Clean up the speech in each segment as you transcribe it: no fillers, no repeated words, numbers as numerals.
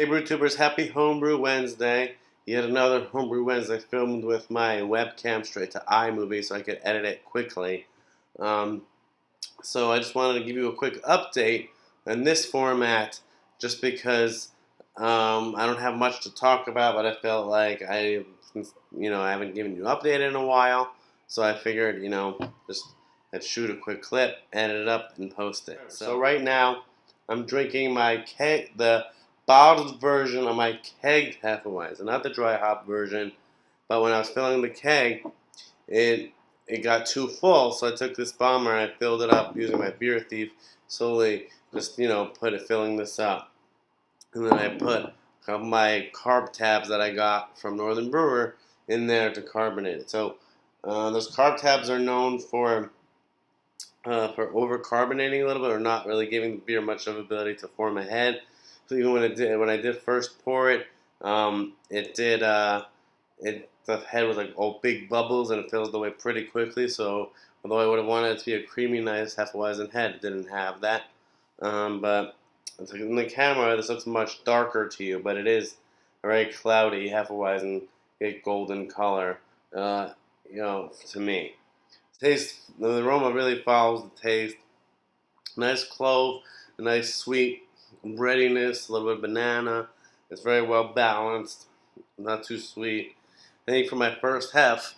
Hey brewtubers, happy Homebrew Wednesday. Yet another Homebrew Wednesday filmed with my webcam straight to iMovie so I could edit it quickly. So I just wanted to give you a quick update in this format just because I don't have much to talk about, but I felt like I haven't given you an update in a while. So I figured, I'd shoot a quick clip, edit it up, and post it. So right now, I'm drinking the bottled version of my keg Hefeweizen, not the dry hop version. But when I was filling the keg, it got too full, so I took this bomber and I filled it up using my beer thief, slowly just filling this up. And then I put a couple of my carb tabs that I got from Northern Brewer in there to carbonate it. So those carb tabs are known for over-carbonating a little bit, or not really giving the beer much of ability to form a head. So even when I did first pour it, the head was like all big bubbles and it fills the way pretty quickly. So although I would have wanted it to be a creamy, nice Hefeweizen head, it didn't have that. But in the camera, this looks much darker to you, but it is a very cloudy Hefeweizen, golden color, to me. The aroma really follows the taste. Nice clove, a nice sweet breadiness, a little bit of banana. It's very well balanced, not too sweet. I think for my first hef,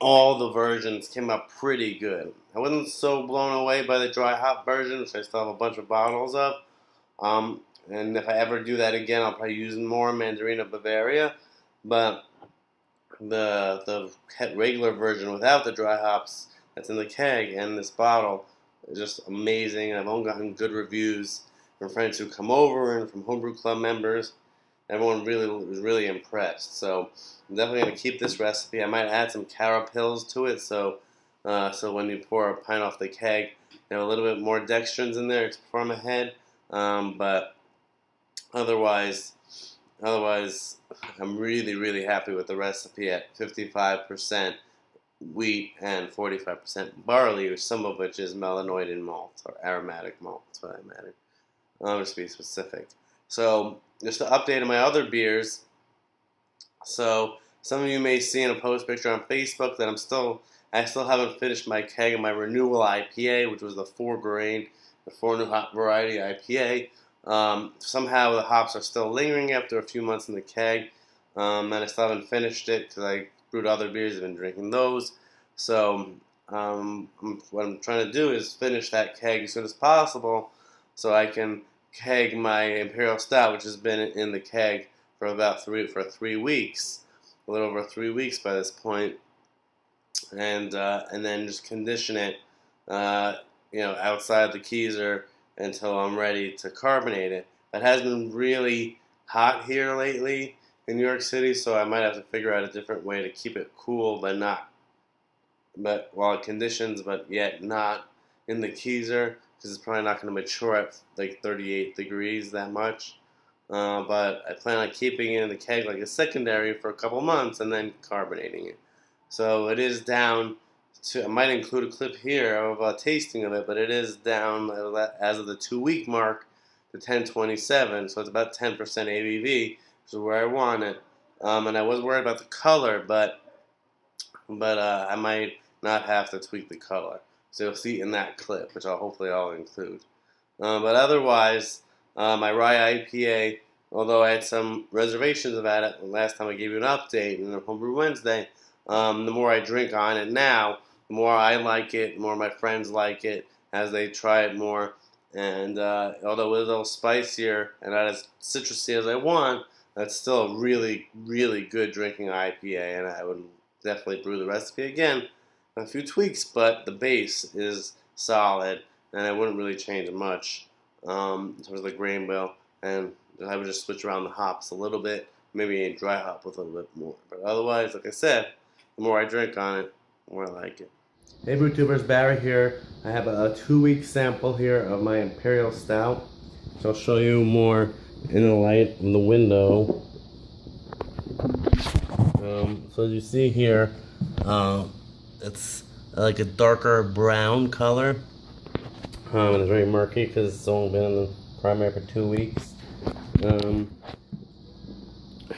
all the versions came out pretty good. I wasn't so blown away by the dry hop version, which I still have a bunch of bottles of. And if I ever do that again, I'll probably use more Mandarina Bavaria. But the regular version without the dry hops that's in the keg and this bottle is just amazing. I've only gotten good reviews from friends who come over and from homebrew club members. Everyone was really impressed. So I'm definitely going to keep this recipe. I might add some Cara pills to it, so when you pour a pint off the keg, you have a little bit more dextrins in there to form a head. But otherwise, I'm really happy with the recipe at 55% wheat and 45% barley, some of which is melanoidin malt or aromatic malt. That's what I meant. Just to be specific. So just to update on my other beers. So some of you may see in a post picture on Facebook that I still haven't finished my keg of my Renewal IPA, which was the 4-grain, the 4 new hop variety IPA. Somehow the hops are still lingering after a few months in the keg, and I still haven't finished it because I brewed other beers. I've been drinking those. So what I'm trying to do is finish that keg as soon as possible, so I can keg my Imperial Stout, which has been in the keg for about 3 weeks, a little over 3 weeks by this point, and then just condition it, outside the keezer until I'm ready to carbonate it. It has been really hot here lately in New York City, so I might have to figure out a different way to keep it cool, but while it conditions, but yet not in the keezer, because it's probably not going to mature at like 38 degrees that much. But I plan on keeping it in the keg like a secondary for a couple months and then carbonating it. So it is down to, I might include a clip here of a tasting of it, but it is down as of the 2-week mark to 1027, so it's about 10% ABV, which is where I want it. And I was worried about the color, but I might not have to tweak the color. So you'll see in that clip, which hopefully I'll include. But otherwise, my rye IPA, although I had some reservations about it the last time I gave you an update in the Homebrew Wednesday, the more I drink on it now, the more I like it, the more my friends like it as they try it more. And although it's a little spicier and not as citrusy as I want, that's still a really good drinking IPA, and I would definitely brew the recipe again. A few tweaks, but the base is solid, and I wouldn't really change much in terms of the grain bill, and I would just switch around the hops a little bit, maybe a dry hop with a little bit more. But otherwise, like I said, the more I drink on it, the more I like it. Hey brewtubers, Barry here. I have a 2-week sample here of my Imperial Stout, so I'll show you more in the light in the window. So as you see here, it's like a darker brown color. It's very murky because it's only been in the primary for 2 weeks.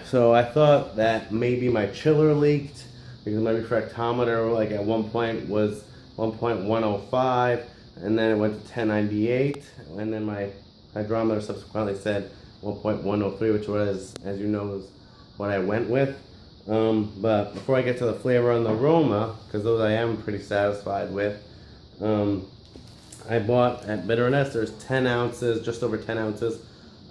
So I thought that maybe my chiller leaked because my refractometer, like at one point, was 1.105, and then it went to 1098, and then my hydrometer subsequently said 1.103, which was, as you know, is what I went with. But before I get to the flavor and the aroma, because those I am pretty satisfied with, I bought at Bitter Nesters 10 ounces, just over 10 ounces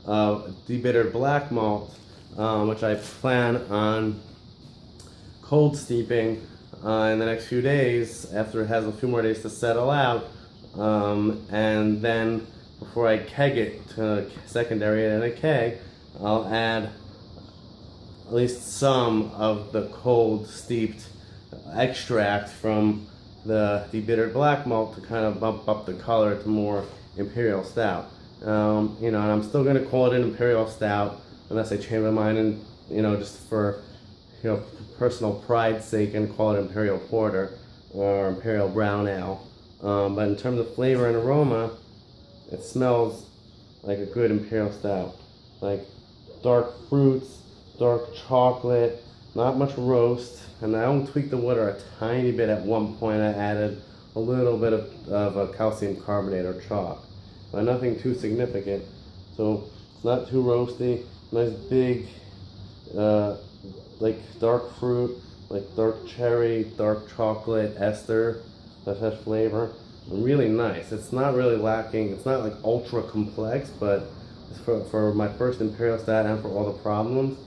of debittered black malt, which I plan on cold steeping in the next few days after it has a few more days to settle out, and then before I keg it to secondary in a keg, I'll add at least some of the cold steeped extract from the debittered black malt to kind of bump up the color to more imperial stout. And I'm still going to call it an imperial stout unless I change my mind and, just for, personal pride's sake, and call it imperial porter or imperial brown ale. But in terms of flavor and aroma, it smells like a good imperial stout. Like dark fruits, dark chocolate, not much roast, and I only tweaked the water a tiny bit at one point. I added a little bit of a calcium carbonate or chalk, but nothing too significant. So it's not too roasty, nice big, like dark fruit, like dark cherry, dark chocolate, ester, that has flavor. Really nice. It's not really lacking, it's not like ultra complex, but for my first imperial stout and for all the problems,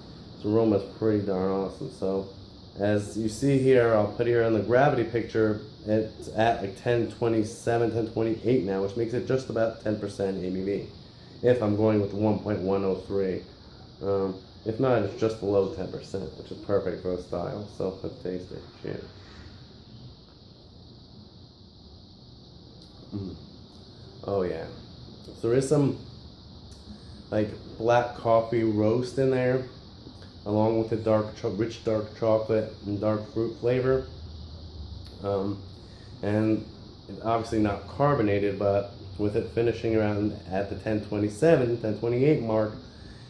the aroma is pretty darn awesome. So as you see here, I'll put here on the gravity picture, it's at like 1027, 1028 now, which makes it just about 10% ABV, if I'm going with 1.103. If not, it's just below 10%, which is perfect for a style. So let's taste it. Cheers. Oh yeah. So there is some like black coffee roast in there, along with the rich dark chocolate and dark fruit flavor. And it's obviously not carbonated, but with it finishing around at the 1027, 1028 mark,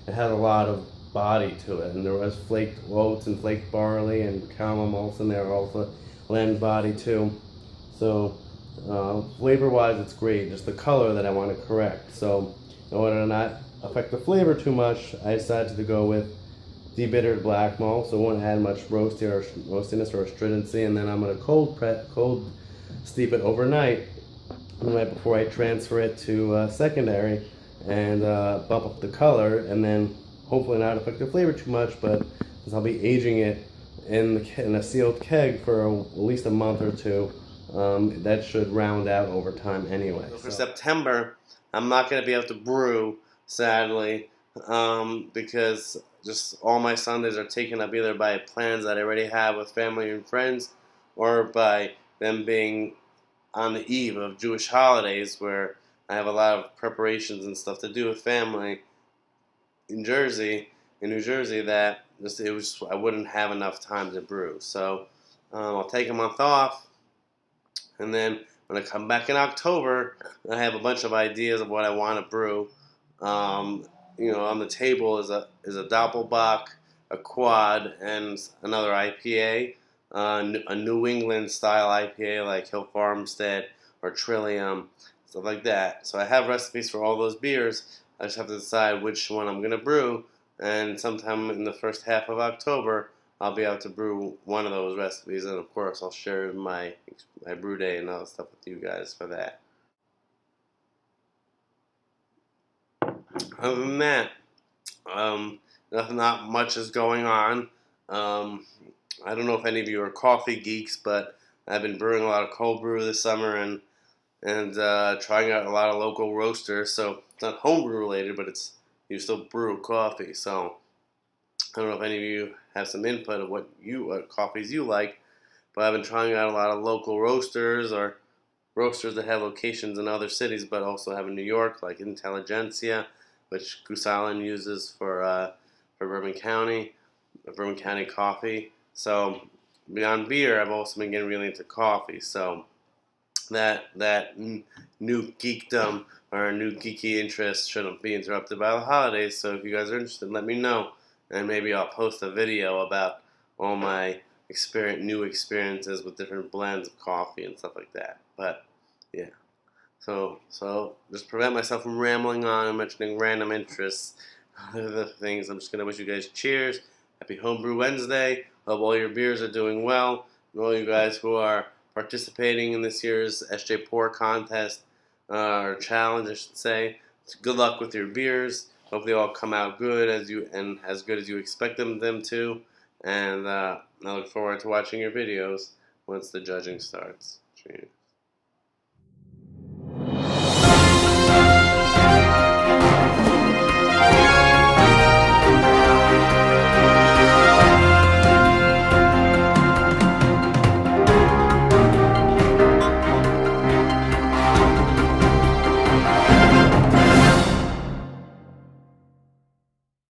it had a lot of body to it. And there was flaked oats and flaked barley and caramel malts in there, also lend body too. So flavor-wise, it's great. Just the color that I want to correct. So in order to not affect the flavor too much, I decided to go with debittered black malt, so it won't add much roastiness or astringency. And then I'm going to cold steep it overnight, right before I transfer it to secondary, and bump up the color, and then hopefully not affect the flavor too much. But since I'll be aging it in a sealed keg for at least a month or two, that should round out over time anyway. So for September, I'm not going to be able to brew, sadly, because just all my Sundays are taken up either by plans that I already have with family and friends, or by them being on the eve of Jewish holidays, where I have a lot of preparations and stuff to do with family in New Jersey, that I wouldn't have enough time to brew. So I'll take a month off, and then when I come back in October, I have a bunch of ideas of what I want to brew. On the table is a Doppelbock, a Quad, and another IPA, a New England style IPA like Hill Farmstead or Trillium, stuff like that. So I have recipes for all those beers. I just have to decide which one I'm going to brew, and sometime in the first half of October, I'll be able to brew one of those recipes, and of course I'll share my brew day and all that stuff with you guys for that. Other than that, not much is going on. I don't know if any of you are coffee geeks, but I've been brewing a lot of cold brew this summer and trying out a lot of local roasters. So it's not homebrew related, but you still brew coffee. So I don't know if any of you have some input of what coffees you like, but I've been trying out a lot of local roasters, or roasters that have locations in other cities, but also have in New York, like Intelligentsia, which Goose Island uses for Bourbon County coffee. So beyond beer, I've also been getting really into coffee. So that new geekdom or new geeky interest shouldn't be interrupted by the holidays. So if you guys are interested, let me know. and maybe I'll post a video about all my new experiences with different blends of coffee and stuff like that. But yeah, so just prevent myself from rambling on and mentioning random interests, other things. I'm just gonna wish you guys cheers, happy Homebrew Wednesday. Hope all your beers are doing well, and all you guys who are participating in this year's SJ Pour contest or challenge, I should say. Good luck with your beers. Hope they all come out good as good as you expect them to. And I look forward to watching your videos once the judging starts. Cheers.